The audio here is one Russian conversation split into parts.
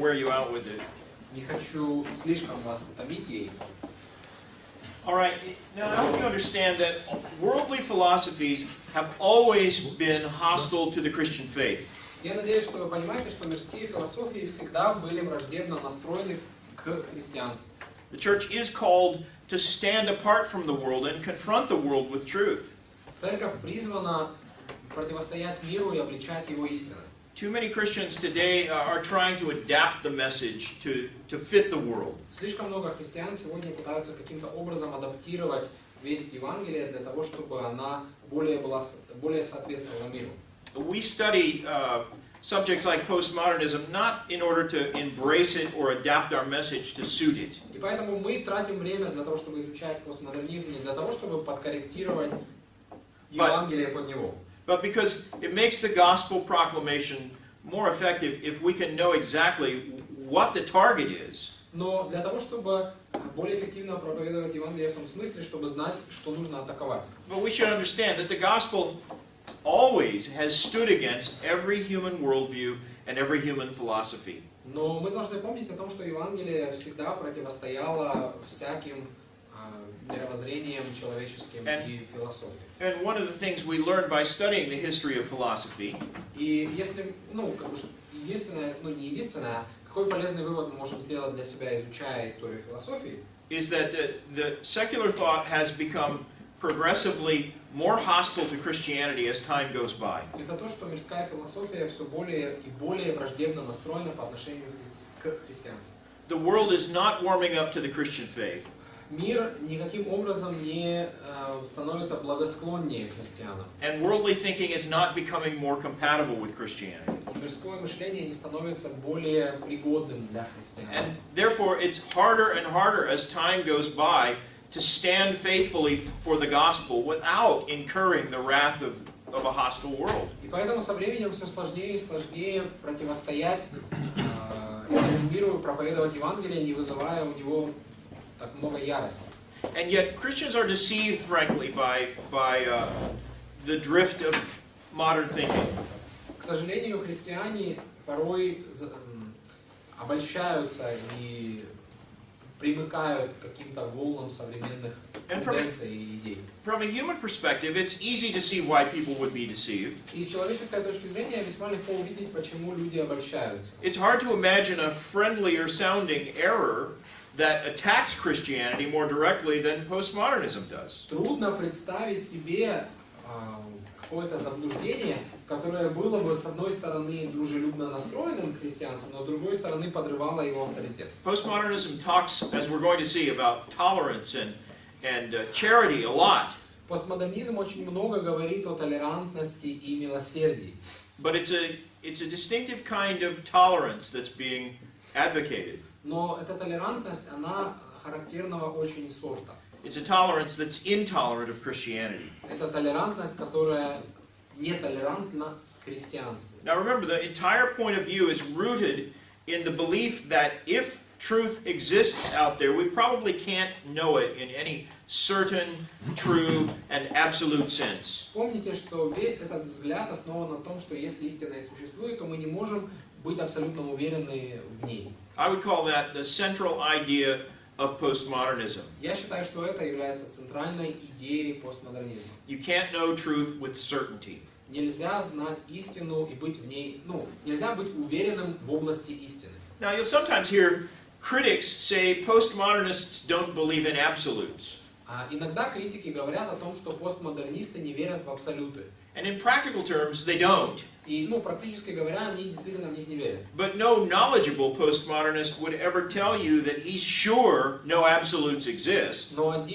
wear you out with it. Не хочу слишком вас утомить ей. All right, now I hope you understand that worldly philosophies have always been hostile to the Christian faith. Я надеюсь, что вы понимаете, что мирские философии всегда были враждебно настроены к христианству. The church is called to stand apart from the world and confront the world with truth. Церковь призвана противостоять миру и обличать его истину. Too many Christians today are trying to adapt the message to fit the world. Слишком много христиан сегодня пытаются каким-то образом адаптировать весть Евангелия для того, чтобы она более соответствовала миру. We study subjects like postmodernism not in order to embrace it or adapt our message to suit it. И поэтому мы тратим время для того, чтобы изучать постмодернизм, не для того, чтобы подкорректировать Евангелие под него. But because it makes the gospel proclamation more effective if we can know exactly what the target is. Но для того, чтобы более эффективно проповедовать Евангелие в том смысле, чтобы знать, что нужно атаковать. But we should understand that the gospel always has stood against every human worldview and every human philosophy. Но мы должны помнить о том, что Евангелие всегда противостояло всяким мировоззрением человеческим и философией. And one of the things we learned by studying the history of philosophy И если, единственное, какой полезный вывод мы можем сделать для себя, изучая историю философии, is that the secular thought has become progressively more hostile to Christianity as time goes by. это то, что мирская философия все более и более враждебно настроена по отношению к христианству. The world is not warming up to the Christian faith. Мир никаким образом не становится благосклоннее к христианам. And worldly thinking is not becoming more compatible with Christianity. Мирское мышление не становится более пригодным для христиан. And therefore it's harder and harder as time goes by to stand faithfully for the gospel without incurring the wrath of a hostile world. И поэтому со временем все сложнее и сложнее противостоять этому миру и проповедовать Евангелие, не вызывая у него так много ярости. And yet Christians are deceived, frankly, by the drift of modern thinking. К сожалению, христиане порой обольщаются и примыкают к каким-то волнам современных тенденций и идей. From a human perspective, it's easy to see why people would be deceived. И с человеческой точки зрения весьма легко увидеть, почему люди обольщаются. It's hard to imagine a friendlier sounding error that attacks Christianity more directly than postmodernism does. Трудно представить себе какое-то заблуждение, которое было бы с одной стороны дружелюбно настроенным к христианству, но с другой стороны подрывало его авторитет. Postmodernism talks, as we're going to see, about tolerance and charity a lot. Постмодернизм очень много говорит о толерантности и милосердии. But it's a distinctive kind of tolerance that's being advocated. Но эта толерантность, она характерного очень сорта. It's a tolerance that's intolerant of Christianity. Это толерантность, которая нетолерантна христианству. Now remember, the entire point of view is rooted in the belief that if truth exists out there, we probably can't know it in any certain, true, and absolute sense. Помните, что весь этот взгляд основан на том, что если истина и существует, то мы не можем быть абсолютно уверены в ней. I would call that the central idea of postmodernism. Я считаю, что это является центральной идеей постмодернизма. You can't know truth with certainty. Нельзя знать истину и быть в ней, нельзя быть уверенным в области истины. Now you'll sometimes hear critics say postmodernists don't believe in absolutes. Иногда критики говорят о том, что постмодернисты не верят в абсолюты. And in practical terms, they don't. И, практически говоря, они действительно в них не верят. But no knowledgeable postmodernist would ever tell you that he's sure no absolutes exist. Но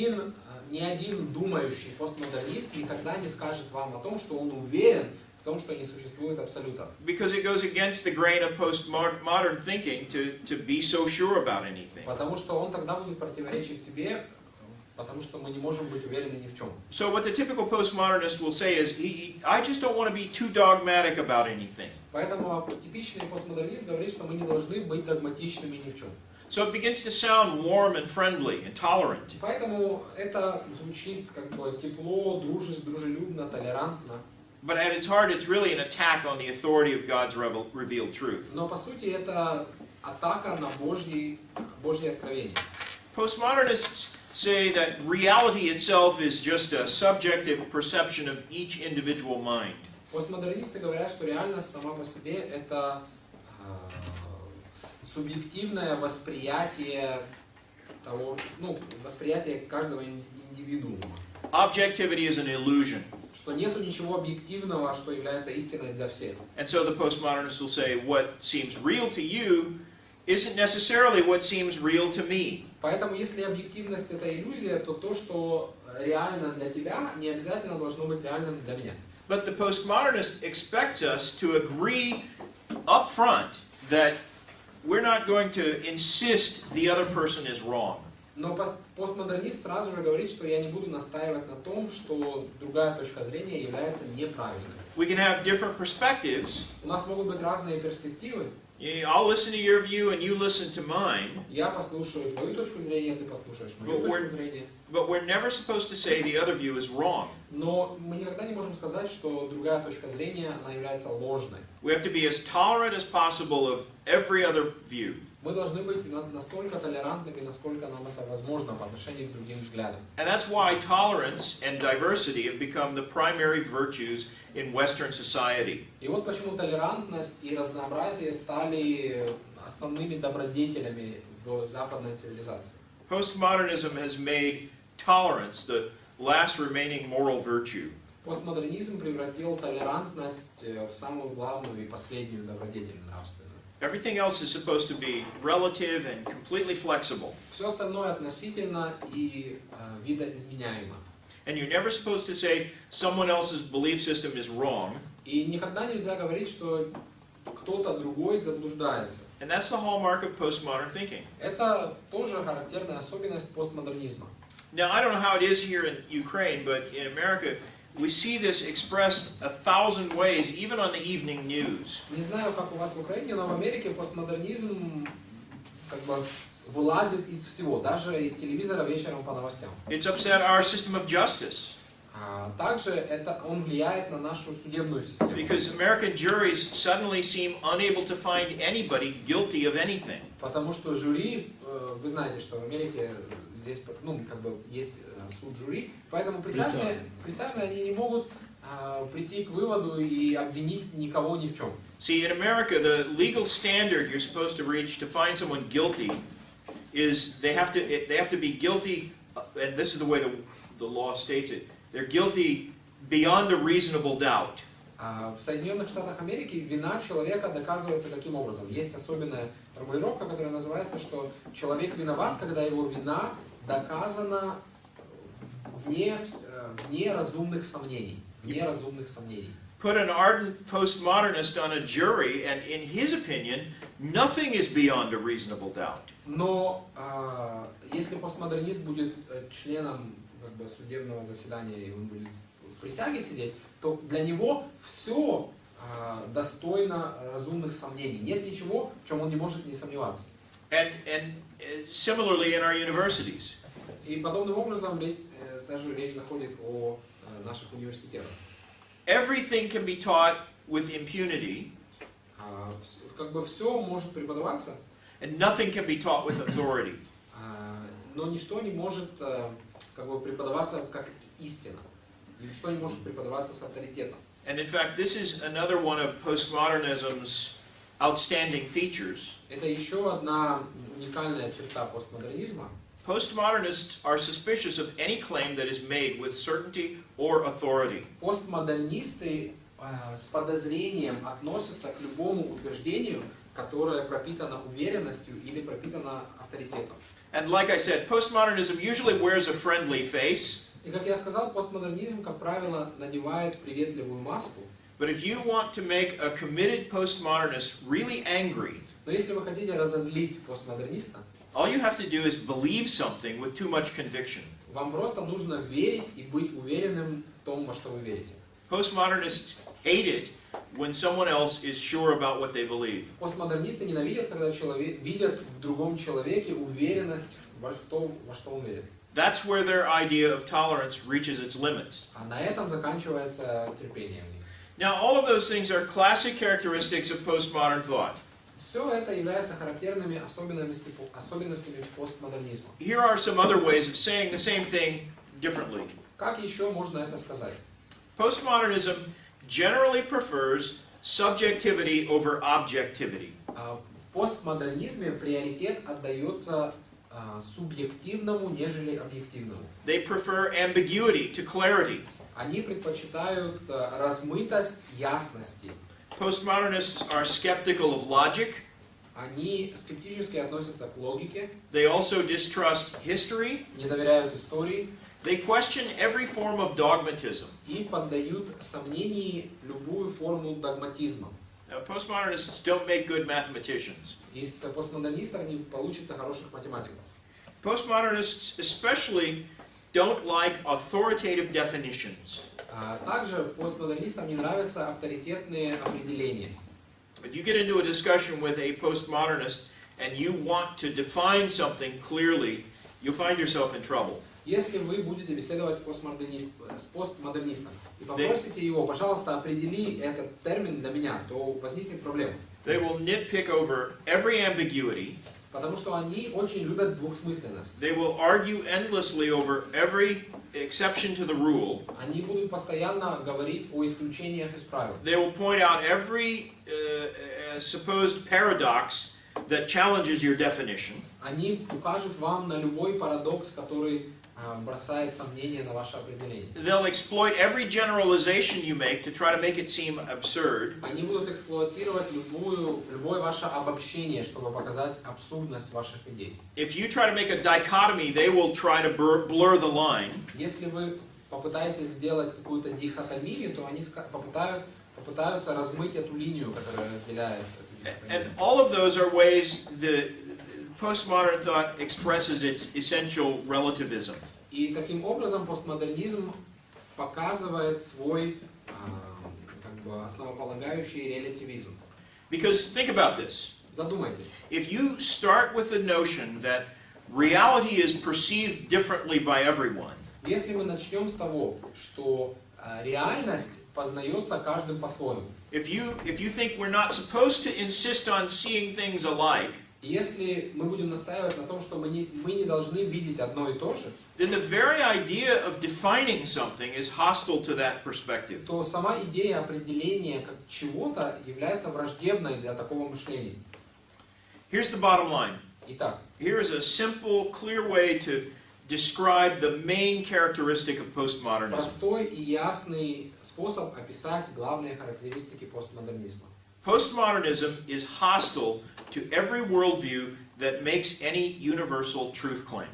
ни один думающий постмодернист никогда не скажет вам о том, что он уверен в том, что не существует абсолютов. Because it goes against the grain of postmodern thinking to be so sure about anything. Потому что он тогда будет противоречить себе, потому что мы не можем быть уверены ни в чем. So what the typical postmodernist will say is, I just don't want to be too dogmatic about anything. Поэтому типичный постмодернист говорит, что мы не должны быть догматичными ни в чем. So it begins to sound warm and friendly and tolerant. Поэтому это звучит как бы тепло, дружелюбно, толерантно. But at its heart, it's really an attack on the authority of God's revealed truth. Но по сути это атака на Божье откровение. Postmodernists say that reality itself is just a subjective perception of each individual mind. Постмодернисты говорят, что реальность сама по себе это субъективное восприятие того, восприятие каждого индивидуума. Objectivity is an illusion. Что нету ничего объективного, что является истиной для всех. And so the postmodernists will say what seems real to you isn't necessarily what seems real to me. Поэтому, если объективность это иллюзия, то то, что реально для тебя, не обязательно должно быть реальным для меня. But the postmodernist expects us to agree up front that we're not going to insist the other person is wrong. Но постмодернист сразу же говорит, что я не буду настаивать на том, что другая точка зрения является неправильной. We can have different perspectives. У нас могут быть разные перспективы. I'll listen to your view and you listen to mine. Я послушаю твою точку зрения, ты послушаешь мою точку зрения. But we're never supposed to say the other view is wrong. Но мы никогда не можем сказать, что другая точка зрения она является ложной. We have to be as tolerant as possible of every other view. Мы должны быть настолько толерантными, насколько нам это возможно по отношению к другим взглядам. And that's why tolerance and diversity have become the primary virtues in Western society. И вот почему толерантность и разнообразие стали основными добродетелями в западной цивилизации. Postmodernism has made tolerance the last remaining moral virtue. Постмодернизм превратил толерантность в самую главную и последнюю добродетель нравственную. Everything else is supposed to be relative and completely flexible. Все остальное относительно и видоизменяемо. And you're never supposed to say someone else's belief system is wrong. И никогда нельзя говорить, что кто-то другой заблуждается. And that's the hallmark of postmodern thinking. Это тоже характерная особенность постмодернизма. Now, I don't know how it is here in Ukraine, but in America, we see this expressed 1,000 ways, even on the evening news. Не знаю, как у вас в Украине, но в Америке постмодернизм как бы вылазит из всего, даже из телевизора вечером по новостям. It's upset our system of justice. Также он влияет на нашу судебную систему. Because American juries suddenly seem unable to find anybody guilty of anything. Потому что жюри, вы знаете, что в Америке здесь, есть суд жюри, поэтому присяжные они не могут прийти к выводу и обвинить никого ни в чем. See, in America, the legal standard you're supposed to reach to find someone guilty is they have to be guilty, and this is the way the law states it. They're guilty beyond a reasonable doubt. В Соединенных Штатах Америки вина человека доказывается каким образом? Есть особенная формулировка, которая называется, что человек виноват, когда его вина доказана вне разумных сомнений. Вне разумных сомнений. Put an ardent postmodernist on a jury, and in his opinion, nothing is beyond a reasonable doubt. Но если постмодернист будет членом судебного заседания и он будет в присяге сидеть, то для него все достойно разумных сомнений. Нет ничего, в чем он не может не сомневаться. And similarly in our universities. И подобным образом даже речь заходит о наших университетах. Everything can be taught with impunity. Все может преподаваться. And nothing can be taught with authority. Но ничто не может преподаваться как истина. Ничто не может преподаваться с авторитетом. And in fact, this is another one of postmodernism's outstanding features. Это еще одна уникальная черта постмодернизма. Postmodernists are suspicious of any claim that is made with certainty or authority. Постмодернисты с подозрением относятся к любому утверждению, которое пропитано уверенностью или пропитано авторитетом. And like I said, postmodernism usually wears a friendly face. И как я сказал, постмодернизм, как правило, надевает приветливую маску. But if you want to make a committed postmodernist really angry, но если вы хотите разозлить постмодерниста, all you have to do is believe something with too much conviction. Вам просто нужно верить и быть уверенным в том, во что вы верите. Postmodernists hate it when someone else is sure about what they believe. Постмодернисты ненавидят, когда видят в другом человеке уверенность в том, во что он верит. That's where their idea of tolerance reaches its limits. А на этом заканчивается терпение у них. Now, all of those things are classic characteristics of postmodern thought. Все это является характерными особенностями постмодернизма. Here are some other ways of saying the same thing differently. Как еще можно это сказать? Postmodernism generally prefers subjectivity over objectivity. В постмодернизме приоритет отдается субъективному, нежели объективному. They prefer ambiguity to clarity. Они предпочитают размытость ясности. Postmodernists are skeptical of logic. Они скептически относятся к логике. They also distrust history. Не доверяют истории. They question every form of dogmatism. И поддают сомнению любую форму догматизма. Now, postmodernists don't make good mathematicians. Из постмодернистов не получится хороших математиков. Postmodernists especially don't like authoritative definitions. Также постмодернистам не нравятся авторитетные определения. If you get into a discussion with a postmodernist and you want to define something clearly, you'll find yourself in trouble. Если вы будете беседовать с постмодернистом и попросите его, пожалуйста, определи этот термин для меня, то возникнет проблема. They will nitpick over every ambiguity. Потому что они очень любят двухсмысленность. They will argue endlessly over every exception to the rule. Они будут постоянно говорить о исключениях из правил. They will point out every supposed paradox that challenges your definition. Они укажут вам на любой парадокс, который бросает сомнение на ваше определение. They'll exploit every generalization you make to try to make it seem absurd. Они будут эксплуатировать любое ваше обобщение, чтобы показать абсурдность ваших идей. If you try to make a dichotomy, they will try to blur the line. Если вы попытаетесь сделать какую-то дихотомию, то они попытаются размыть эту линию, которая разделяет эту And дихотомию. all of those are ways the postmodern thought expresses its essential relativism. И таким образом постмодернизм показывает свой основополагающий релятивизм. Because think about this. Задумайтесь. If you start with the notion that reality is perceived differently by everyone, Если мы начнем с того, что реальность познается каждым по-своему, if you think we're not supposed to insist on seeing things alike, если мы будем настаивать на том, что мы не должны видеть одно и то же, then the very idea of defining something is hostile to that perspective. то сама идея определения как чего-то является враждебной для такого мышления. Here's the bottom line. Итак, Here is a simple, clear way to describe the main characteristic of postmodernism. простой и ясный способ описать главные характеристики постмодернизма. Postmodernism is hostile to every worldview that makes any universal truth claim.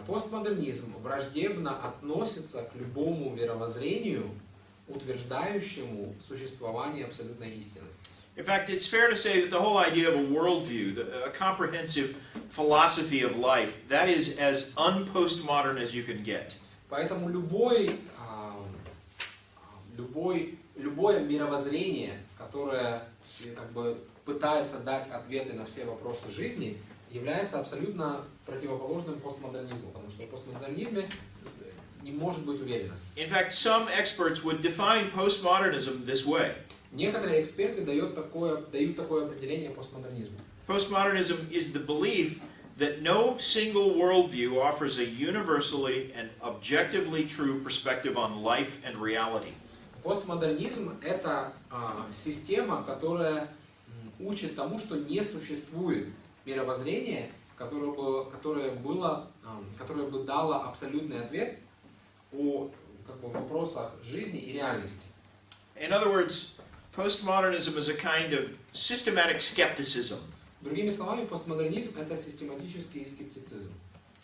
Постмодернизм враждебно относится к любому мировоззрению, утверждающему существование абсолютной истины. In fact, it's fair to say that the whole idea of a worldview, a comprehensive philosophy of life, that is as un-postmodern as you can get. Поэтому любое мировоззрение, которое пытается дать ответы на все вопросы жизни, является абсолютно противоположным постмодернизму, потому что в постмодернизме не может быть уверенности. In fact, some experts would define postmodernism this way. Некоторые эксперты дают такое определение постмодернизму. Postmodernism is the belief that no single worldview offers a universally and objectively true perspective on life and reality. Постмодернизм – это система, которая учит тому, что не существует мировоззрения, которое бы дало абсолютный ответ о вопросах жизни и реальности. In other words, postmodernism is a kind of systematic skepticism. Другими словами, постмодернизм – это систематический скептицизм.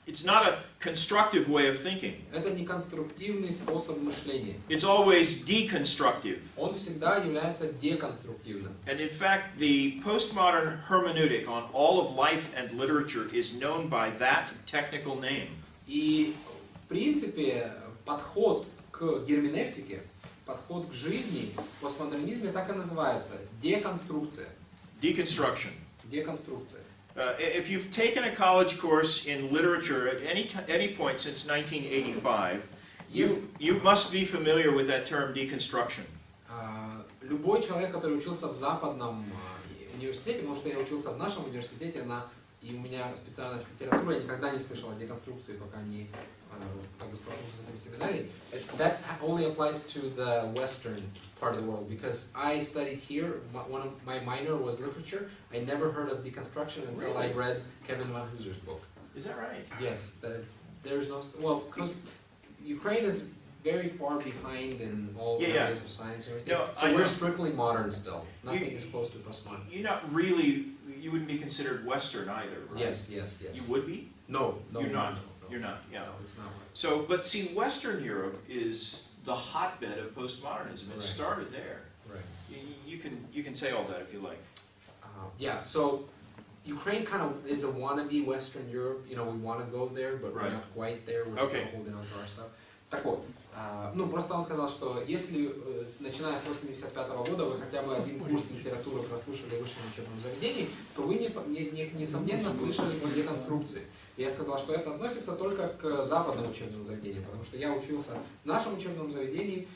It's not a constructive way of thinking. Это не конструктивный способ мышления. It's always deconstructive. Он всегда является деконструктивным. And in fact, the postmodern hermeneutic on all of life and literature is known by that technical name. И в принципе подход к герменевтике, подход к жизни в постмодернизме так и называется – деконструкция. Deconstruction. Деконструкция. If you've taken a college course in literature at any point since 1985, you must be familiar with that term deconstruction. Любой человек, который учился в западном университете, потому что я учился в нашем университете, и у меня специальность литература, я никогда не слышал о деконструкции, пока не как бы столкнулся с этой семинарией. That only applies to the Western part of the world, because I studied here, one of my minor was literature. I never heard of deconstruction until I read Kevin Van Hooser's book. Is that right? Yes, there's no, well, because Ukraine is very far behind in all areas of science and everything. So we're strictly modern still. Nothing is close to postmodern. You're not really, you wouldn't be considered Western either, right? Yes. You would be? No, You're not. You're not, yeah. No, it's not right. So, but see, Western Europe is the hotbed of postmodernism. It started there. Right. You can say all that if you like. Yeah, so Ukraine kind of is a wannabe Western Europe. You know, we want to go there, but we're not quite there. We're still holding on to our stuff. Так вот, ну просто он сказал, что если, начиная с 1985 года, вы хотя бы один курс литературы прослушали в высшем учебном заведении, то вы, несомненно, слышали о деконструкции. Я сказал, что это относится только к западным учебным заведениям, потому что я учился в нашем учебном заведении,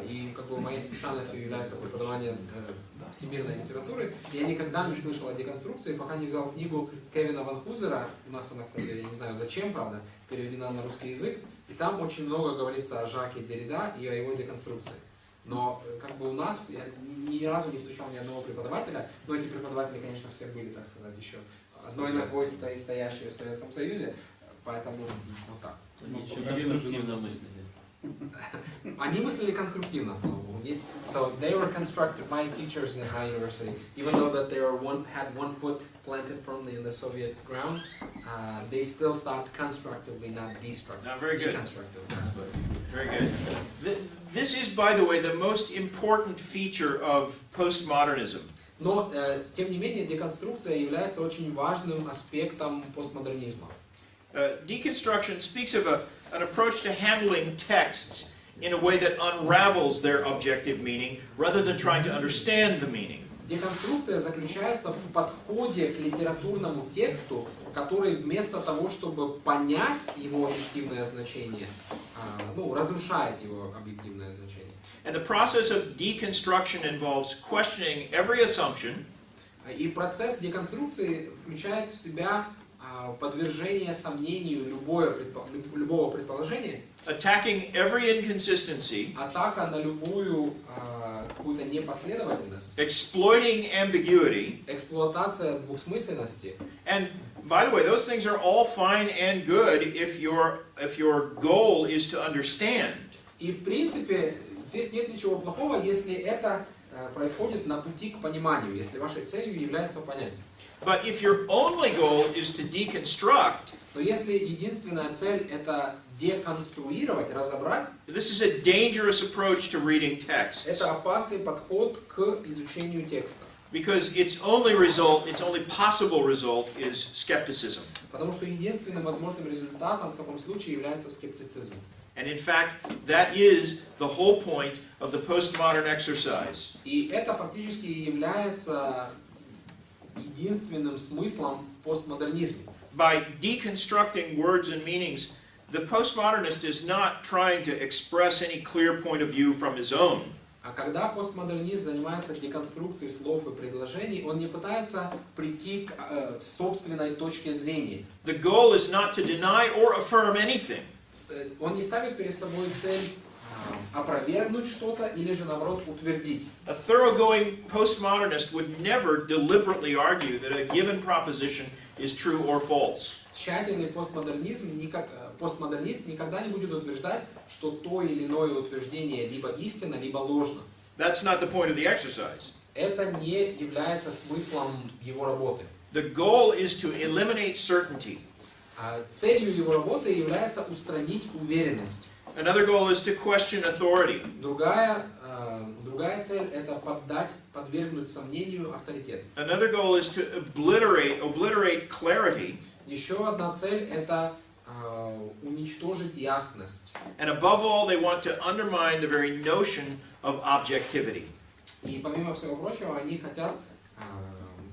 и как бы моей специальностью является преподавание всемирной литературы. Я никогда не слышал о деконструкции, пока не взял книгу Кевина Ван Хузера. У нас она, кстати, я не знаю зачем, правда, переведена на русский язык. И там очень много говорится о Жаке Деррида и о его деконструкции. Но как бы у нас, я ни разу не встречал ни одного преподавателя, но эти преподаватели, конечно, все были, так сказать, еще одной ногой стоящие в Советском Союзе, поэтому вот так. Они мыслили конструктивно, слава богу. So they were constructive. My teachers in my university, even though that they had one foot planted firmly in the Soviet ground, they still thought constructively, not destructively. Now, very good. Very good. Good. This is, by the way, the most important feature of postmodernism. Но, тем не менее, деконструкция является очень важным аспектом постмодернизма. Deconstruction speaks of an approach to handling texts in a way that unravels their objective meaning rather than trying to understand the meaning. Деконструкция заключается в подходе к литературному тексту, который вместо того, чтобы понять его объективное значение, разрушает его объективное значение. And the process of deconstruction involves questioning every assumption. И процесс деконструкции включает в себя подвержение сомнению любого предположения, attacking every inconsistency, атака на любую какую-то непоследовательность, exploiting ambiguity, эксплуатация двусмысленности. And by the way, those things are all fine and good if your goal is to understand. И в принципе здесь нет ничего плохого, если это происходит на пути к пониманию, если вашей целью является понять. But if your only goal is to deconstruct, но если единственная цель это деконструировать, разобрать, this is a dangerous approach to reading texts. Это опасный подход к изучению текста. Because its only possible result is skepticism. Потому что единственным возможным результатом в таком случае является скептицизм. And in fact, that is the whole point of the postmodern exercise. И это фактически является единственным смыслом в постмодернизме. By deconstructing words and meanings, the postmodernist is not trying to express any clear point of view from his own. А когда постмодернист занимается деконструкцией слов и предложений, он не пытается прийти к собственной точке зрения. The goal is not to deny or affirm anything. Он не ставит перед собой цель опровергнуть что-то или же наоборот утвердить. A thoroughgoing postmodernist would never deliberately argue that a given proposition is true or false. Тщательный постмодернист никогда не будет утверждать, что то или иное утверждение либо истинно, либо ложно. That's not the point of the exercise. Это не является смыслом его работы. The goal is to eliminate certainty. Целью его работы является устранить уверенность. Another goal is to question authority. Другая цель это подвергнуть сомнению авторитет. Another goal is to obliterate clarity. Еще одна цель это уничтожить ясность. And above all, they want to undermine the very notion of objectivity. И помимо всего прочего, они хотят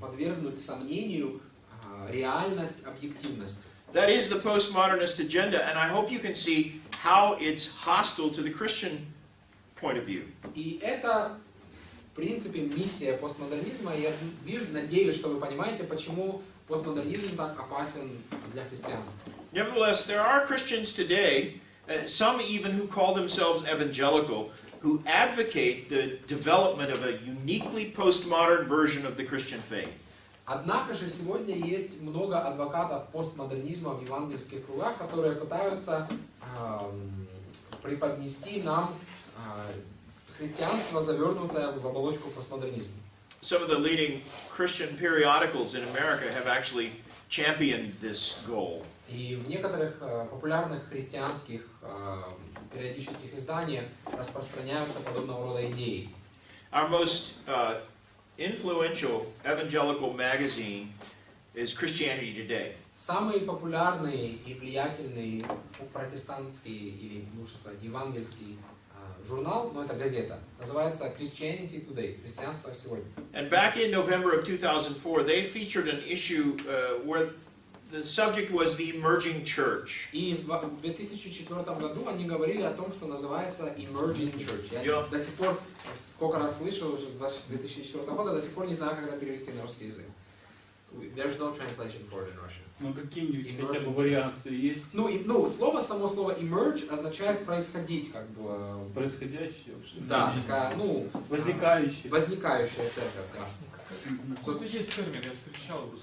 подвергнуть сомнению реальность объективности. That is the postmodernist agenda, and I hope you can see how it's hostile to the Christian point of view. И это принципе, миссия постмодернизма. Я надеюсь, что вы понимаете, почему постмодернизм так опасен для христианства. Nevertheless, there are Christians today, some even who call themselves evangelical, who advocate the development of a uniquely postmodern version of the Christian faith. Однако же сегодня есть много адвокатов постмодернизма в евангельских кругах, которые пытаются преподнести нам христианство, завернутое в оболочку постмодернизма. Some of the leading Christian periodicals in America have actually championed this goal. И в некоторых популярных христианских периодических изданиях распространяются подобного рода идеи. Our most influential evangelical magazine is Christianity Today. Самый популярный и влиятельный протестантский, или лучше сказать, евангельский журнал, но это газета, называется Christianity Today, Христианство сегодня. And back in November of 2004, they featured an issue where the subject was the emerging church. И в 2004 году они говорили о том, что называется Emerging Church. Я до сих пор, сколько раз слышал, уже с 2004 года, до сих пор не знаю, как это перевести на русский язык. There's no translation for it in Russian. Ну какие-нибудь хотя бы вариации есть? Ну, само слово emerge означает происходить, как бы. Происходящее? Да, такая, возникающая. Возникающая церковь, да. Вот есть термин, я встречал в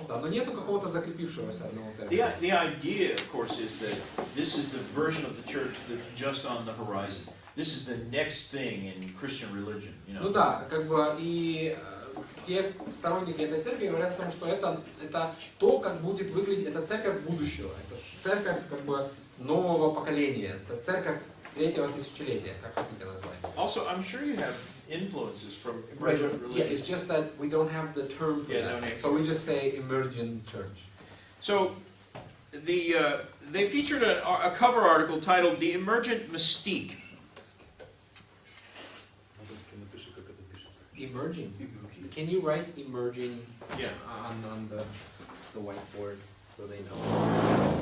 Да, но нету какого-то закрепившегося одного термина. The idea, of course, is that this is the version of the church that's just on the horizon. This is the next thing in Christian religion, you know. Ну да, как бы и те сторонники этой церкви говорят о том, что это то, как будет выглядеть, это церковь будущего, это церковь как бы нового поколения, это церковь третьего тысячелетия, как хотите назвать. Also, I'm sure you have influences from emergent religion. Yeah, it's just that we don't have the term for that, so we just say emergent church. So, they featured a cover article titled "The Emergent Mystique." Emerging. Can you write emerging on the whiteboard so they know?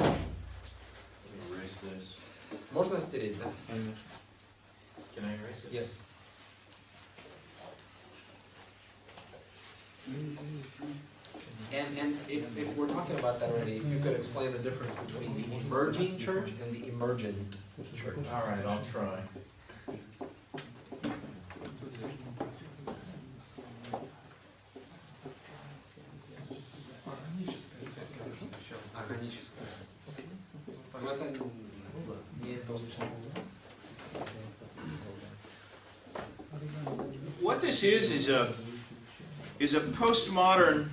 Let me erase this. Можно стереть, да? Can I erase it? Yes. And if we're talking about that already, if you could explain the difference between the emerging church and the emergent church. All right, I'll try. Органическое. Но это не должно. What this is a postmodern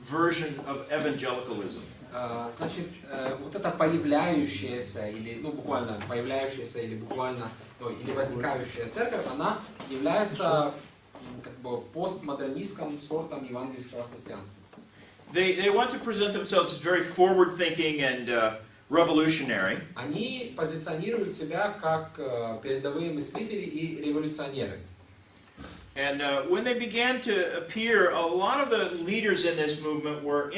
version of evangelicalism. Значит, вот это появляющаяся или буквально появляющаяся или буквально или возникающая церковь, она является как бы постмодернистским сортом евангельского христианства. They want to present themselves as very forward-thinking and revolutionary. Они позиционируют себя как передовые мыслители и революционеры. And when they began to appear, a lot of the leaders in this movement were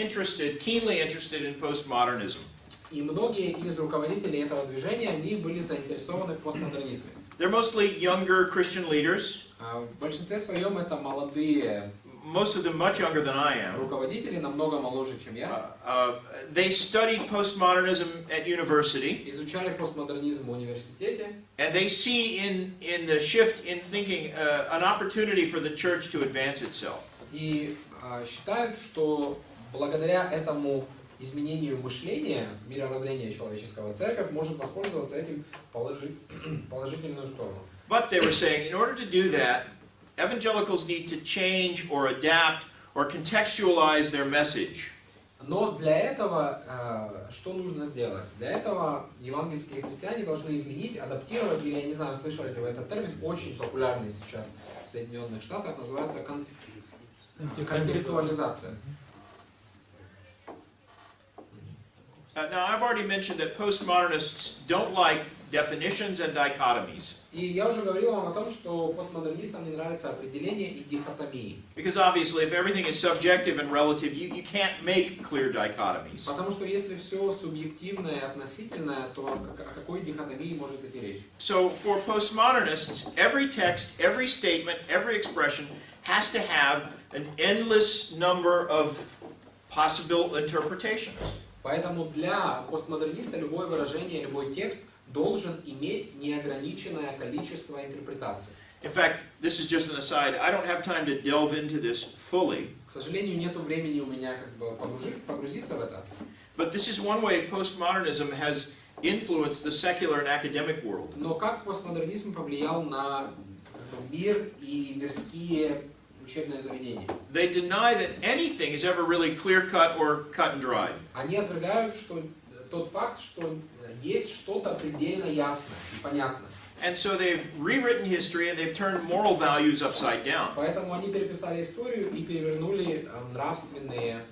keenly interested in postmodernism. И многие из руководителей этого движения, они были заинтересованы в постмодернизме. They're mostly younger Christian leaders. В большинстве своем это молодые, most of them much younger than I am. Руководители намного моложе, чем я. They studied postmodernism at university. Изучали постмодернизм в университете. And they see in the shift in thinking an opportunity for the church to advance itself. И считают, что благодаря этому изменению мышления, мировоззрения человеческого, церковь может воспользоваться этим положительную сторону. But they were saying, in order to do that, evangelicals need to change or adapt or contextualize their message. Но для этого что нужно сделать? Для этого евангельские христиане должны изменить, адаптировать, или я не знаю, слышали ли вы этот термин, очень популярный сейчас в Соединенных Штатах, называется контекстуализация. Now, I've already mentioned that postmodernists don't like definitions and dichotomies. И я уже говорил вам о том, что постмодернистам не нравятся определения и дихотомии. Because obviously, if everything is subjective and relative, you can't make clear dichotomies. Потому что если все субъективное и относительное, то о какой дихотомии может идти речь? So for postmodernists, every text, every statement, every expression has to have an endless number of possible interpretations. Поэтому для постмодерниста любое выражение, любой текст должен иметь неограниченное количество интерпретаций. In fact, this is just an aside. I don't have time to delve into this fully. К сожалению, нету времени у меня погрузиться в это. But this is one way postmodernism has influenced the secular and academic world. Но как постмодернизм повлиял на мир и мирские учебные заведения? They deny that anything is ever really clear-cut or cut and dried. Они отвергают тот факт, что есть что-то предельно ясное и понятное. And so they've rewritten history and they've turned moral values upside down. Поэтому они переписали историю и перевернули нравственные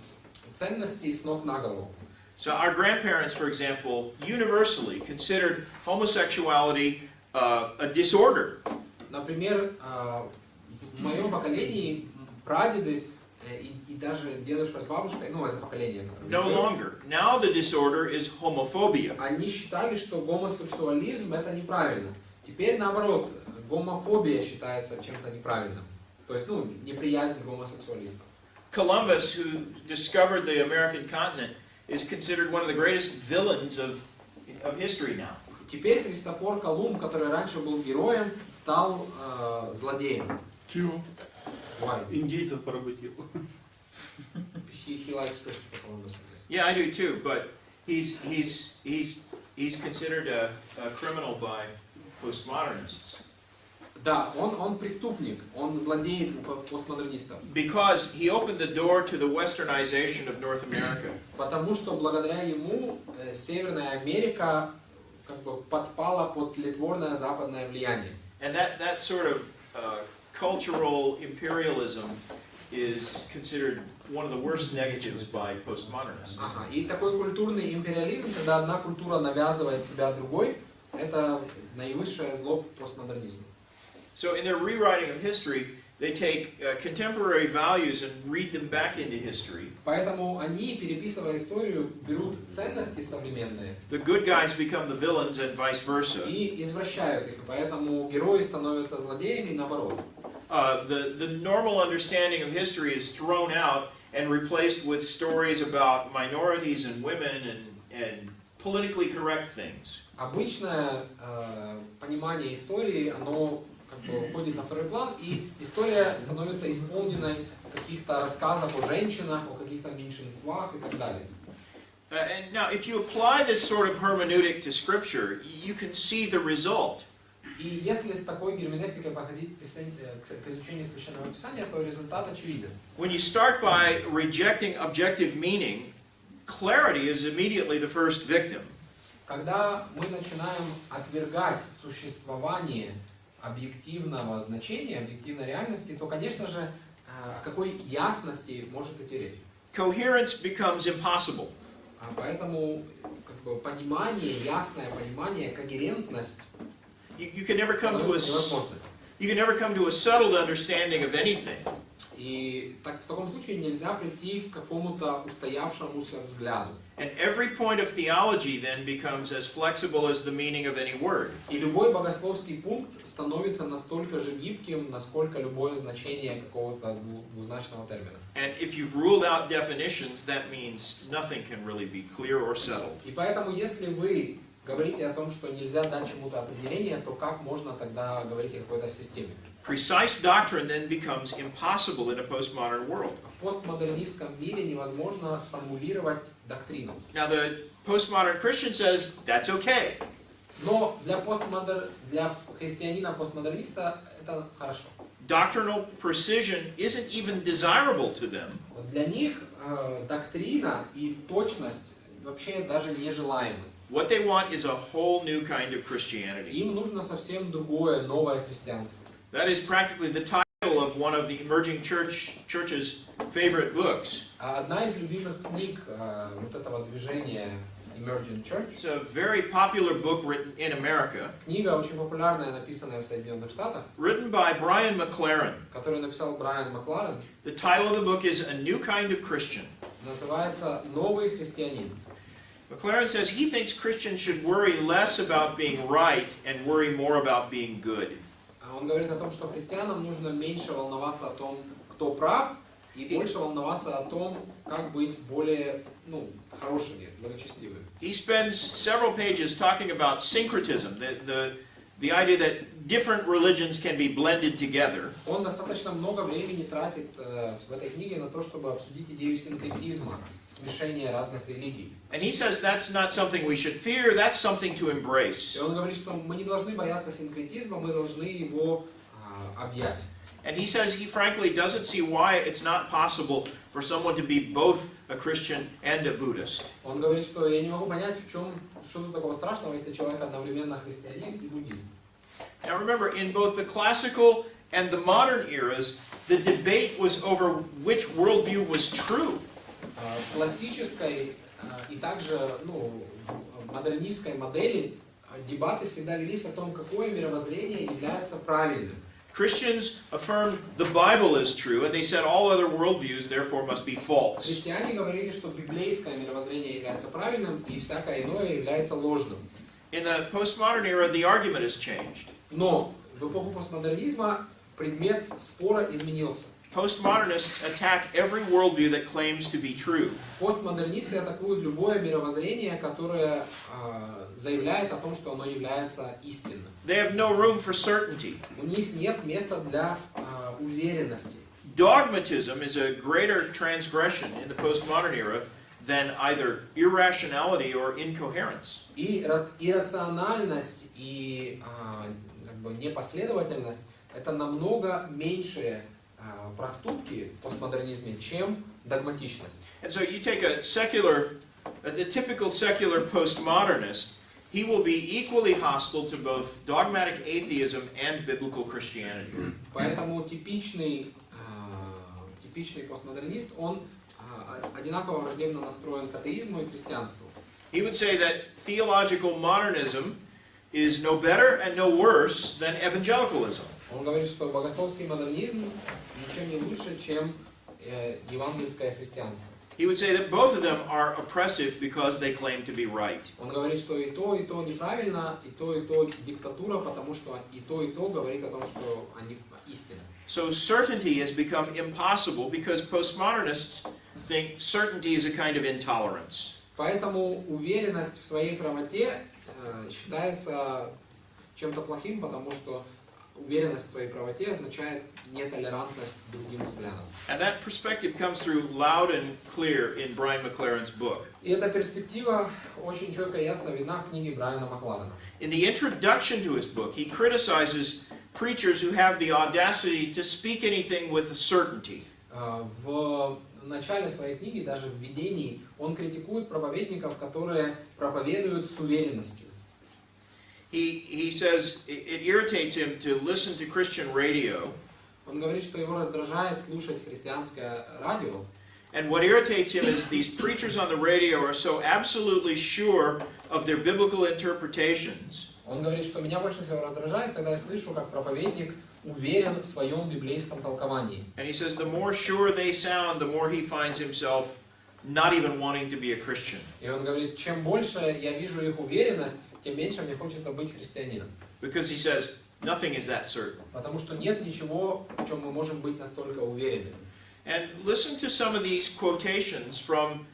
ценности с ног на голову. So our grandparents, for example, universally considered homosexuality a disorder. Например, в моем поколении прадеды и даже дедушка с бабушкой, ну это поколение, No longer. Now the disorder is homophobia. они считали, что гомосексуализм это неправильно. Теперь наоборот, гомофобия считается чем-то неправильным. То есть, неприязнь к гомосексуалистам. Columbus, who discovered the American continent, is considered one of the greatest villains of history now. Теперь Христофор Колумб, который раньше был героем, стал злодеем. Чего? Why? Индейцев поработил. He likes Christopher Columbus. Yeah, I do too, but he's considered a criminal by postmodernists. Да, он преступник, он злодей у постмодернистов. Because he opened the door to the westernization of North America. Потому что благодаря ему Северная Америка как бы подпала под тлетворное западное влияние. And that sort of cultural imperialism is considered one of the worst negatives by postmodernists. Ага. И такой культурный империализм, когда одна культура навязывает себя другой, это наивысшее зло в постмодернизме. So in their rewriting of history, they take contemporary values and read them back into history. Поэтому они, переписывая историю, берут ценности современные. The good guys become the villains and vice versa. И извращают их. Поэтому герои становятся злодеями и наоборот. The normal understanding of history is thrown out and replaced with stories about minorities and women and politically correct things. Обычное понимание истории, оно как бы уходит на второй план, и история становится исполненной каких-то рассказов о женщинах, о каких-то меньшинствах и так далее. And now, if you apply this sort of hermeneutic to Scripture, you can see the result. И если с такой герменевтикой подходить к изучению Священного Писания, то результат очевиден. When you start by rejecting objective meaning, clarity is immediately the first victim. Когда мы начинаем отвергать существование объективного значения, объективной реальности, то, конечно же, о какой ясности может идти речь. Coherence becomes impossible. Поэтому как бы, понимание, ясное понимание, когерентность You can never come to невозможно. you can never come to a settled understanding of anything. И в таком случае нельзя прийти к какому-то устоявшемуся взгляду. And every point of theology then becomes as flexible as the meaning of any word. И любой богословский пункт становится настолько же гибким, насколько любое значение какого-то двузначного термина. And if you've ruled out definitions, that means nothing can really be clear or settled. И поэтому, если вы говорите о том, что нельзя дать чему-то определение, то как можно тогда говорить о какой-то системе? Precise doctrine then becomes impossible in a postmodern world. В постмодернистском мире невозможно сформулировать доктрину. Now the postmodern Christian says that's okay. Но для христианина-постмодерниста это хорошо. Doctrinal precision isn't even desirable to them. Для них доктрина и точность вообще даже нежелаемы. What they want is a whole new kind of Christianity. Им нужно совсем другое, новое христианство. That is practically the title of one of the emerging church's favorite books. Одна из любимых книг вот этого движения Emerging Church. It's a very popular book written in America, Книга очень популярная, написанная в Соединенных Штатах, written by Brian McLaren. которую написал Брайан Макларен. The title of the book is A New Kind of Christian. Называется «Новый христианин». McLaren says he thinks Christians should worry less about being right and worry more about being good. Он говорит о том, что христианам нужно меньше волноваться о том, кто прав, и больше волноваться о том, как быть более, хорошими, благочестивыми. He spends several pages talking about syncretism, the idea that different religions can be blended together. Он достаточно много времени тратит в этой книге на то, чтобы обсудить идею синкретизма, смешения разных религий. And he says that's not something we should fear, that's something to embrace. И он говорит, что мы не должны бояться синкретизма, мы должны его объять. And he says he frankly doesn't see why it's not possible for someone to be both a Christian and a Buddhist. Он говорит, что я не могу понять, что тут такого страшного, если человек одновременно христианин и буддист. Now remember, in both the classical and the modern eras, the debate was over which worldview was true. В классической и также в модернистской модели дебаты всегда велись о том, какое мировоззрение является правильным. Christians affirmed the Bible is true, and they said all other worldviews therefore must be false. Христиане говорили, что библейское мировоззрение является правильным, и всякое иное является ложным. In the postmodern era, the argument has changed. Но в эпоху постмодернизма предмет спора изменился. Postmodernists attack every worldview that claims to be true. Постмодернисты атакуют любое мировоззрение, которое заявляет о том, что оно является истинным. They have no room for certainty. У них нет места для уверенности. Dogmatism is a greater transgression in the postmodern era than either irrationality or incoherence. И иррациональность и непоследовательность – это намного меньшие проступки в постмодернизме, чем догматичность. And so you take the typical secular postmodernist, he will be equally hostile to both dogmatic atheism and biblical Christianity. Поэтому типичный постмодернист, он одинаково враждебно настроен к атеизму и христианству. He would say that theological modernism is no better and no worse than evangelicalism. Он говорит, что богословский модернизм ничем не лучше, чем евангельское христианство. He would say that both of them are oppressive because they claim to be right. Он говорит, что и то неправильно, и то диктатура, потому что и то говорит о том, что они истинны. So certainty has become impossible because postmodernists think certainty is a kind of intolerance. Поэтому уверенность в своей правоте считается чем-то плохим, потому что уверенность в своей правоте означает нетолерантность к другим взглядам. And that perspective comes through loud and clear in Brian McLaren's book. И эта перспектива очень четко и ясно видна в книге Брайана Макларена. In the introduction to his book, he criticizes preachers who have the audacity to speak anything with certainty. В начале своей книги, даже в введении, он критикует проповедников, которые проповедуют с уверенностью. He says it irritates him to listen to Christian radio. Он говорит, что его раздражает слушать христианское радио. And what irritates him is these preachers on the radio are so absolutely sure of their biblical interpretations. Он говорит, что меня больше всего раздражает, когда я слышу, как проповедник уверен в своем библейском толковании. And he says the more sure they sound, the more he finds himself not even wanting to be a Christian. И он говорит, чем больше я вижу их уверенность, тем меньше мне хочется быть христианином. Because he says nothing is that certain. Потому что нет ничего, в чем мы можем быть настолько уверены. And listen to some of these quotations from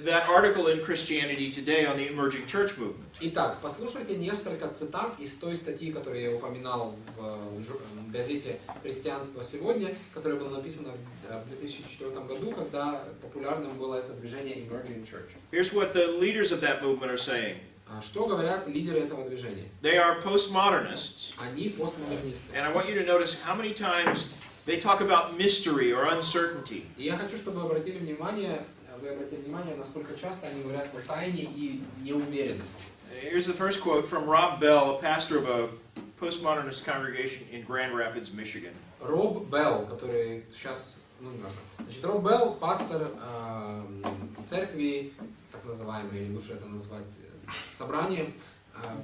that article in Christianity Today on the emerging church movement. Итак, послушайте несколько цитат из той статьи, которую я упоминал в газете «Христианство сегодня», которая была написана в 2004 году, когда популярным было это движение Emerging Church. Here's what the leaders of that movement are saying. Что говорят лидеры этого движения? They are postmodernists. Они постмодернисты. And I want you to notice how many times they talk about mystery or uncertainty. И я хочу, чтобы вы обратили внимание, насколько часто они говорят о тайне и неуверенности. Here's the first quote from Rob Bell, a pastor of a postmodernist congregation in Grand Rapids, Michigan. Роб Белл, который сейчас, Роб Белл, пастор церкви, так называемое, или лучше это назвать собранием,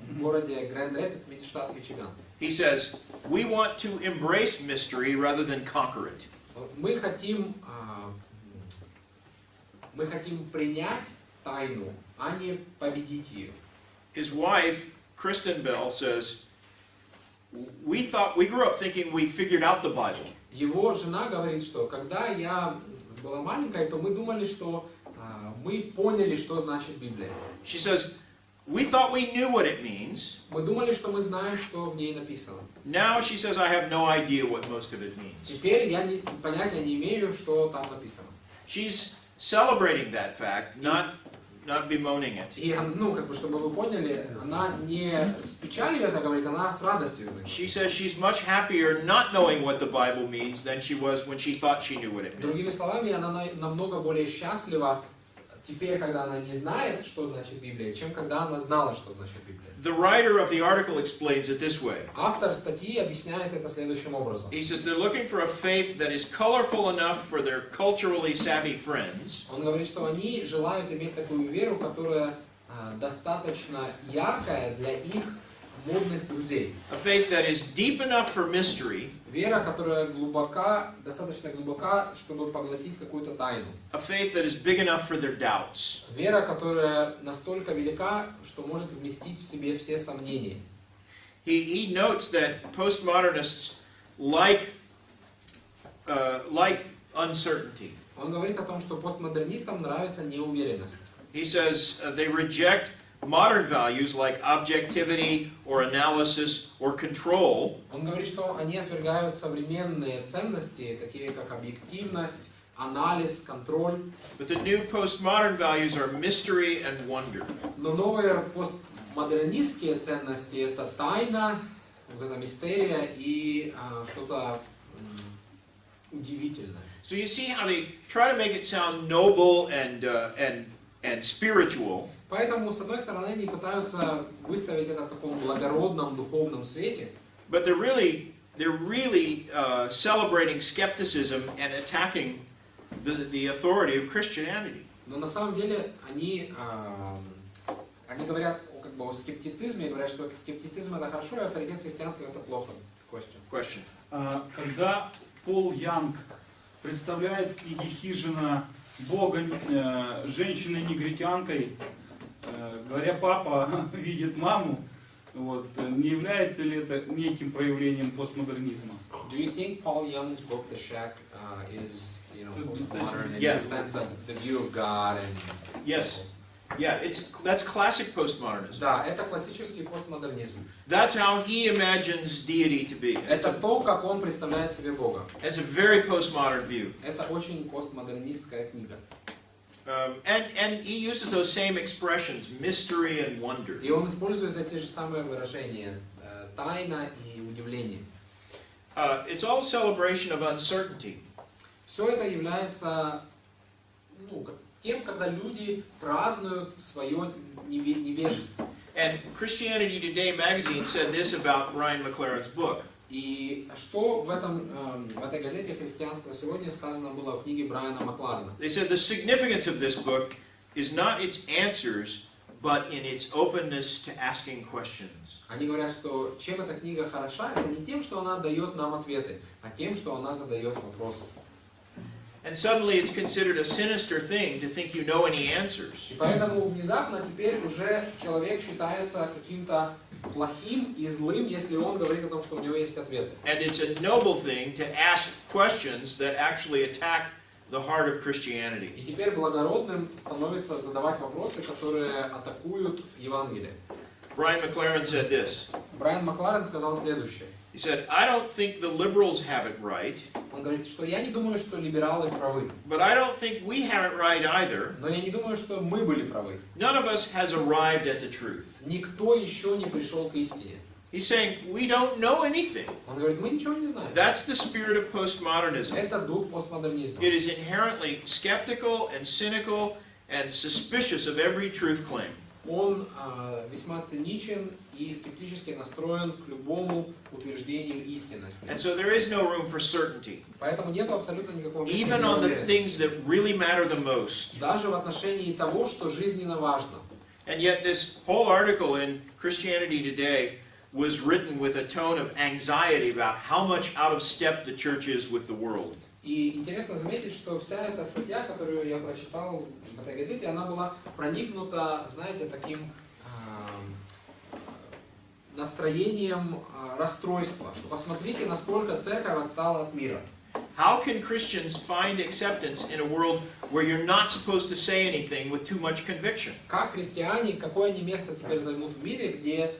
в городе Гранд-Рэпидс, штат Мичиган. He says, we want to embrace mystery rather than conquer it. Мы хотим принять тайну, а не победить ее. His wife, Kristen Bell, says, we grew up thinking we figured out the Bible. Его жена говорит, что когда я была маленькой, то мы думали, что мы поняли, что значит Библия. She says, we thought we knew what it means. Мы думали, что мы знаем, что в ней написано. Now she says, I have no idea what most of it means. Теперь я понятия не имею, что там написано. She's celebrating that fact, not bemoaning it. И, чтобы вы поняли, она не с печалью это говорит, она с радостью это говорит. She says she's much happier not knowing what the Bible means than she was when she thought she knew what it meant. Другими словами, она намного более счастлива теперь, когда она не знает, что значит Библия, чем когда она знала, что значит Библия. The writer of the article explains it this way. Автор статьи объясняет это следующим образом. He says they're looking for a faith that is colorful enough for their culturally savvy friends. Он говорит, что они желают иметь такую веру, которая достаточно яркая для их модных друзей. A faith that is deep enough for mystery. Вера, которая достаточно глубока, чтобы поглотить какую-то тайну. A faith that is big enough for their doubts. Вера, которая настолько велика, что может вместить в себе все сомнения. He notes that postmodernists like uncertainty. Он говорит о том, что постмодернистам нравится неуверенность. He says they reject modern values like objectivity or analysis or control. Он говорит, что они отвергают современные ценности, такие как объективность, анализ, контроль. But the new postmodern values are mystery and wonder. Но новые постмодернистские ценности — это тайна, вот эта мистерия и что-то удивительное. So you see how they try to make it sound noble and spiritual. Поэтому, с одной стороны, они пытаются выставить это в таком благородном, духовном свете. But they're really celebrating skepticism and attacking the authority of Christianity. Но на самом деле они говорят о скептицизме, говорят, что скептицизм это хорошо, и авторитет христианства это плохо. Question. Когда Пол Янг представляет в книге «Хижина» Бога женщиной-негритянкой, говоря, папа видит маму, не является ли это неким проявлением постмодернизма? Do you think Paul Young's book, The Shack, is postmodern in Yes. the sense of the view of God and? Yes. Yeah, that's classic postmodernism. Да, это классический постмодернизм. That's how he imagines deity to be. Это то, как он представляет себе Бога. It's a very postmodern view. Это очень постмодернистская книга. And he uses those same expressions, mystery and wonder. И он использует эти же самые выражения, тайна и удивление. It's all celebration of uncertainty. Все это является тем, когда люди празднуют свое невежество. And Christianity Today magazine said this about Brian McLaren's book. И что в этой газете «Христианство сегодня» сказано было в книге Брайана Макларена? They said the significance of this book is not its answers, but in its openness to asking questions. Они говорят, что чем эта книга хороша, это не тем, что она дает нам ответы, а тем, что она задает вопросы. And suddenly it's considered a sinister thing to think you know any answers. И поэтому внезапно теперь уже человек считается каким-то плохим и злым, если он говорит о том, что у него есть ответы. And it's a noble thing to ask questions that actually attack the heart of Christianity. И теперь благородным становится задавать вопросы, которые атакуют Евангелие. Brian McLaren said this. Брайан Макларен сказал следующее. He said, I don't think the liberals have it right. Он говорит, что я не думаю, что либералы правы. But I don't think we have it right either. Но я не думаю, что мы были правы. None of us has arrived at the truth. Никто еще не пришел к истине. He's saying, we don't know anything. Он говорит, мы ничего не знаем. That's the spirit of postmodernism. Это дух постмодернизма. It is inherently skeptical and cynical and suspicious of every truth claim. он весьма циничен и скептически настроен к любому утверждению истинности. And so there is no room for certainty, Поэтому нет абсолютно никакого места even для on the уверенности. things that really matter the most. Даже в отношении того, что жизненно важно. And yet this whole article in Christianity Today was written with a tone of anxiety about how much out of step the church is with the world. И интересно заметить, что вся эта статья, которую я прочитал в этой газете, она была проникнута, знаете, таким настроением расстройства. Что посмотрите, насколько церковь отстала от мира. How can Christians find acceptance in a world where you're not supposed to say anything with too much conviction? Как христиане, какое они место теперь займут в мире, где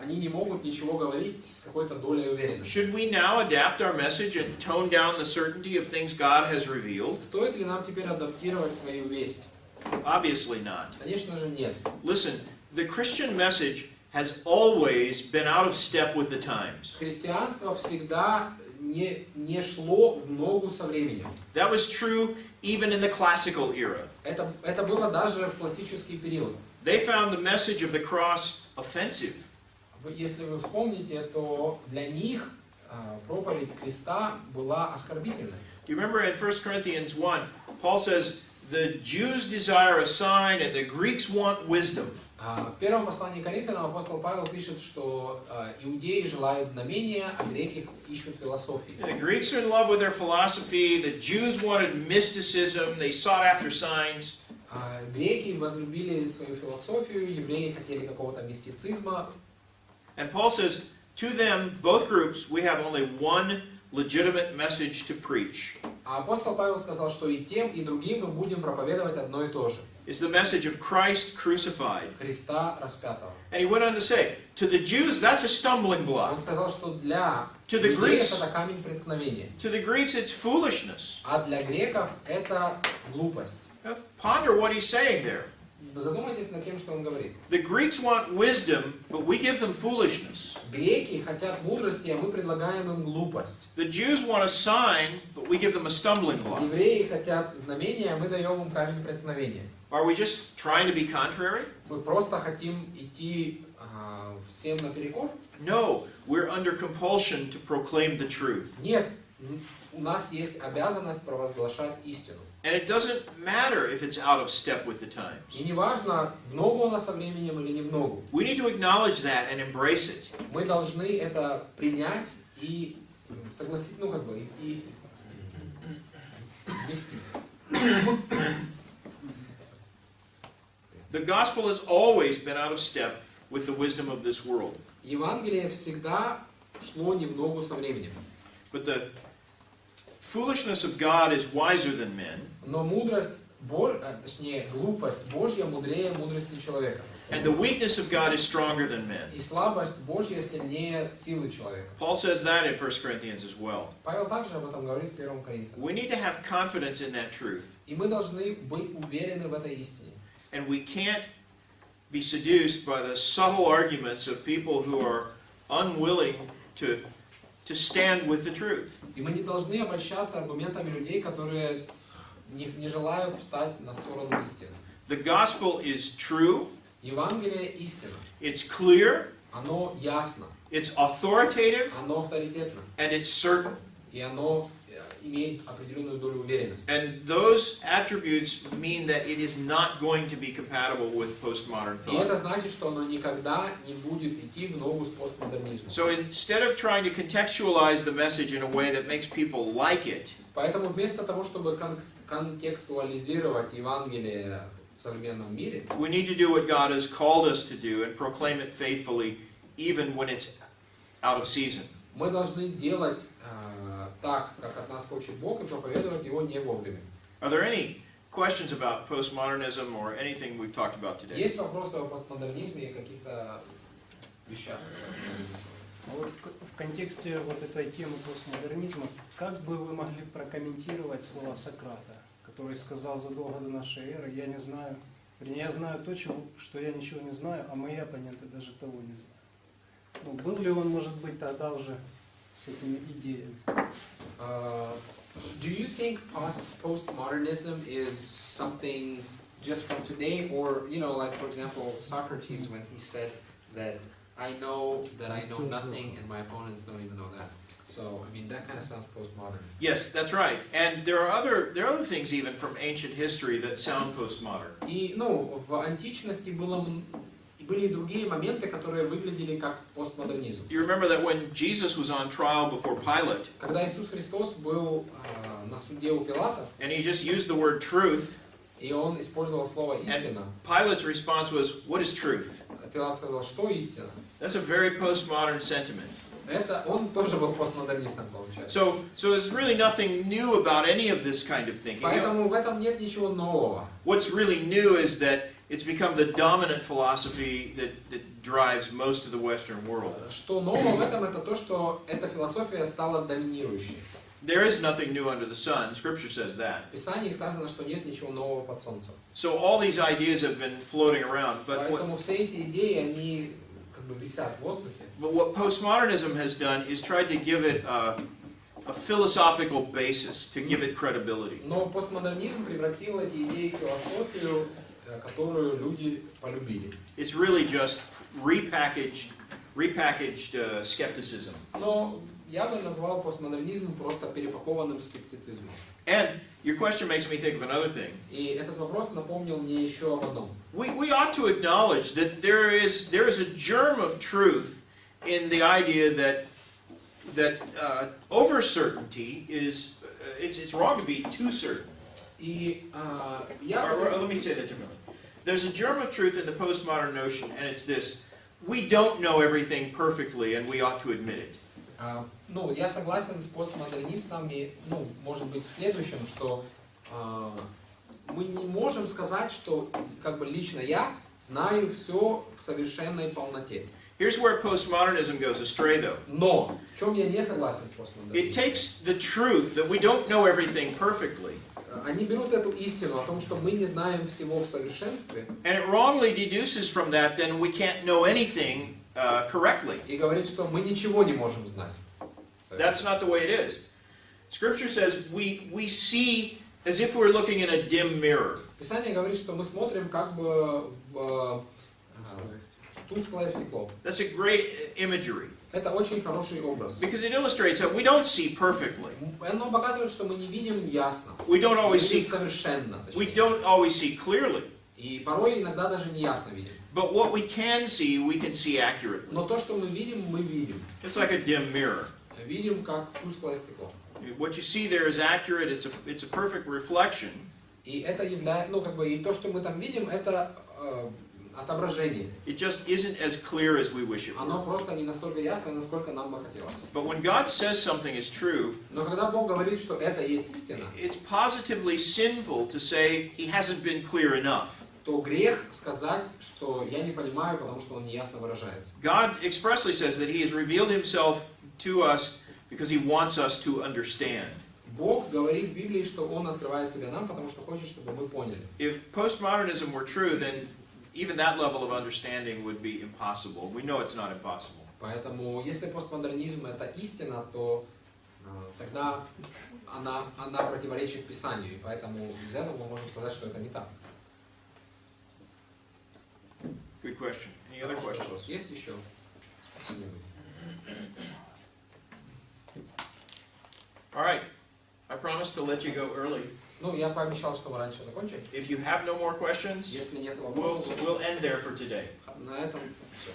они не могут ничего говорить с какой-то долей уверенности? Should we now adapt our message and tone down the certainty of things God has revealed? Стоит ли нам теперь адаптировать свою весть? Obviously not. Конечно же нет. Listen, the Christian message has always been out of step with the times. Христианство всегда не шло в ногу со временем. That was true even in the classical era. Это было даже в классический период. They found the message of the cross offensive. Если вы вспомните, то для них проповедь креста была оскорбительной. Do you remember in 1 Corinthians 1, Paul says, the Jews desire a sign and the Greeks want wisdom. В первом послании к Коринфянам апостол Павел пишет, что иудеи желают знамения, а греки ищут философии. The Greeks are in love with their philosophy, the Jews wanted mysticism, they sought after signs. Греки возлюбили свою философию, евреи хотели какого-то мистицизма. And Paul says, to them, both groups, we have only one legitimate message to preach. А апостол Павел сказал, что и тем, и другим мы будем проповедовать одно и то же. It's the message of Christ crucified. Христа распятого. And he went on to say, to the Jews, that's a stumbling block. Он сказал, что для To the евреев Greeks- это камень преткновения, To the Greeks, it's foolishness. а для греков это глупость. Now, ponder what he's saying there. Задумайтесь над тем, что он говорит. The Greeks want wisdom, but we give them foolishness. Греки хотят мудрости, а мы предлагаем им глупость. The Jews want a sign, but we give them a stumbling block. Евреи хотят знамения, а мы даем им камень преткновения. Are we just trying to be contrary? Мы просто хотим идти всем наперекор? No, we're under compulsion to proclaim the truth. Нет, у нас есть обязанность провозглашать истину. And it doesn't matter if it's out of step with the times. И неважно, в ногу она со временем или не в ногу. We need to acknowledge that and embrace it. Мы должны это принять и согласиться, и вести. The gospel has always been out of step with the wisdom of this world. Евангелие всегда шло не в ногу со временем. But the foolishness of God is wiser than men, Но мудрость, точнее глупость Божья мудрее мудрости человека. and the weakness of God is stronger than men. И слабость Божья сильнее силы человека. Paul says that in 1 Corinthians as well. Павел также об этом говорит в 1 Коринфянам. We need to have confidence in that truth. И мы должны быть уверены в этой истине. And we can't be seduced by the subtle arguments of people who are unwilling to stand with the truth. И мы не должны обольщаться аргументами людей, которые не желают встать на сторону истины. The gospel is true, Евангелие истина. it's clear, Оно ясно, it's authoritative, оно авторитетно, and it's certain. и оно имеет определенную долю уверенности. And those attributes mean that it is not going to be compatible with postmodern И это thought. значит, что оно никогда не будет идти в ногу с постмодернизмом. So instead of trying to contextualize the message in a way that makes people like it, Поэтому вместо того, чтобы контекстуализировать Евангелие в современном мире, we need to do what God has called us to do and proclaim it faithfully even when it's out of season. мы должны делать так, как от нас хочет Бог, и проповедовать Его не вовремя. Are there any questions about postmodernism or anything we've talked about today? Есть вопросы о постмодернизме и каких-то вещах? Вот в контексте вот этой темы постмодернизма, как бы вы могли прокомментировать слова Сократа, который сказал задолго до нашей эры: я не знаю, вернее, я знаю то, что я ничего не знаю, а мои оппоненты даже того не знают. Ну, был ли он, может быть, тогда уже с этими идеями? Do you think postmodernism is something just from today, or you know, like for example, Socrates when he said that I know nothing and my opponents don't even know that. So I mean that kind of sounds postmodern. Yes, that's right. And there are other things even from ancient history that sound postmodern. И ну в античности были и другие моменты, которые выглядели как постмодернизм. You remember that when Jesus was on trial before Pilate, Когда Иисус Христос был на суде у Пилата, and he just used the word truth, и он использовал слово истина, Pilate's response was, "What is truth?" Пилат сказал, что истина. That's a very postmodern sentiment. Это он тоже был постмодернистом, получается. So there's really nothing new about any of this kind of thinking. Поэтому в этом нет ничего нового. What's really new is that it's become the dominant philosophy that drives most of the Western world. Что нового в этом, это то, что эта философия стала доминирующей. There is nothing new under the sun. Scripture says that. В Писании сказано, что нет ничего нового под солнцем. So all these ideas have been floating around, Поэтому все эти идеи, они как бы висят в воздухе. But what postmodernism has done is tried to give it a philosophical basis, to give it credibility. Но постмодернизм превратил эти идеи в философию, которую люди полюбили. It's really just repackaged skepticism. Но я бы назвал постмодернизм просто перепакованным скептицизмом. And your question makes me think of another thing. И этот вопрос напомнил мне еще об одном. We ought to acknowledge that there is a germ of truth in the idea that over certainty is it's wrong to be too certain. И Or let me say that differently. There's a germ of truth in the postmodern notion, and it's this: we don't know everything perfectly, and we ought to admit it. Ну, я согласен с постмодернистами, ну, может быть, в следующем, что мы не можем сказать, что как бы лично я знаю все в совершенной полноте. Here's where postmodernism goes astray, though. Но в чем я не согласен с It постмодернизмом? takes the truth that we don't know everything perfectly, Они берут эту истину о том, что мы не знаем всего в совершенстве, and it wrongly deduces from that then we can't know anything correctly. и говорит, что мы ничего не можем знать. That's not the way it is. Scripture says we see as if we're looking in a dim mirror. Писание говорит, что мы смотрим как бы в тусклое стекло. That's a great imagery Это очень хороший образ. because it illustrates that we don't see perfectly. Оно показывает, что мы не видим ясно. We don't Мы always видим see совершенно, we точнее. don't always see clearly. И порой иногда даже не ясно видим. But what we can see accurately. Но то, что мы видим, мы видим. It's like a dim mirror. Видим как тусклое стекло. What you see there is accurate. It's a perfect reflection. И это является, ну как бы, и то, что мы там видим, это отображение. It just isn't as clear as we wish it Оно were. просто не настолько ясно, насколько нам бы хотелось. But when God says something is true, Но когда Бог говорит, что это есть истина, it's positively sinful to say He hasn't been clear enough. то грех сказать, что я не понимаю, потому что он неясно выражается. God expressly says that He has revealed Himself to us because He wants us to understand. Бог говорит в Библии, что Он открывает себя нам, потому что хочет, чтобы мы поняли. If postmodernism were true, then even that level of understanding would be impossible. We know it's not impossible. Поэтому, если постмодернизм это истина, то тогда она противоречит Писанию, и поэтому из этого мы можем сказать, что это не так. Good question. Any other Хороший questions? вопрос. Есть еще что-нибудь? All right. I promised to let you go early. Ну, я пообещал, что мы раньше закончим. If you have no more questions, Если нет вопросов, we'll end there for today. на этом все.